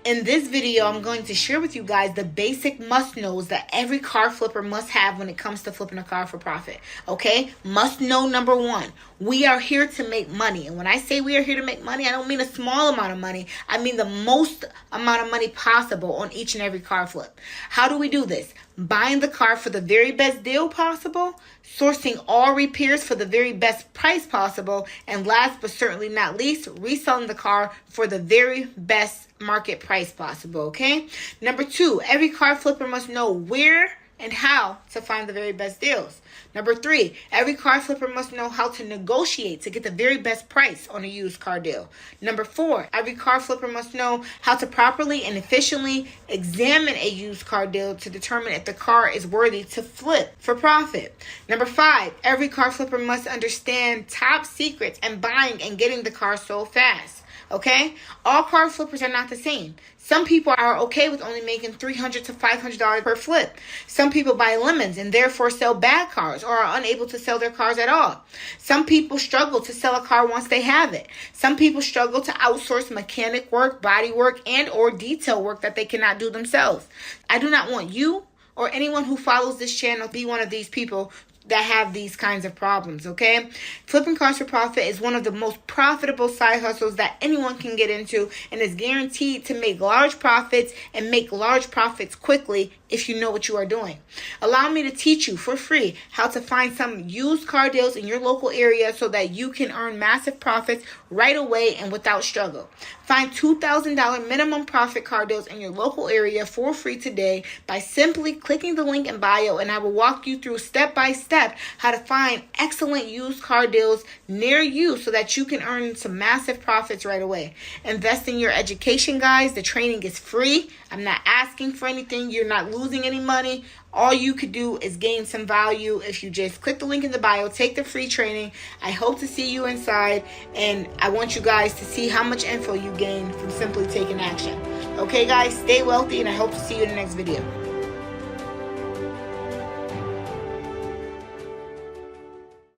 In this video, I'm going to share with you guys the basic must-knows that every car flipper must have when it comes to flipping a car for profit. Okay? Must-know number one. We are here to make money. And when I say we are here to make money, I don't mean a small amount of money. I mean the most amount of money possible on each and every car flip. How do we do this? Buying the car for the very best deal possible, sourcing all repairs for the very best price possible, and last but certainly not least, reselling the car for the very best market price possible, okay? Number two, every car flipper must know where and how to find the very best deals. Number three, every car flipper must know how to negotiate to get the very best price on a used car deal. Number four, every car flipper must know how to properly and efficiently examine a used car deal to determine if the car is worthy to flip for profit. Number five, every car flipper must understand top secrets and buying and getting the car sold fast. Okay? All car flippers are not the same. Some people are okay with only making $300 to $500 per flip. Some people buy lemons and therefore sell bad cars or are unable to sell their cars at all. Some people struggle to sell a car once they have it. Some people struggle to outsource mechanic work, body work, and or detail work that they cannot do themselves. I do not want you or anyone who follows this channel to be one of these people that have these kinds of problems, okay? Flipping cars for profit is one of the most profitable side hustles that anyone can get into and is guaranteed to make large profits and make large profits quickly if you know what you are doing. Allow me to teach you for free how to find some used car deals in your local area so that you can earn massive profits right away and without struggle. Find $2,000 minimum profit car deals in your local area for free today by simply clicking the link in bio, and I will walk you through step by step how to find excellent used car deals near you so that you can earn some massive profits right away. Invest in your education, guys. The training is free. I'm not asking for anything. You're not losing any money. All you could do is gain some value if you just click the link in the bio, take the free training. I hope to see you inside, and I want you guys to see how much info you gain from simply taking action. Okay, guys, stay wealthy, and I hope to see you in the next video.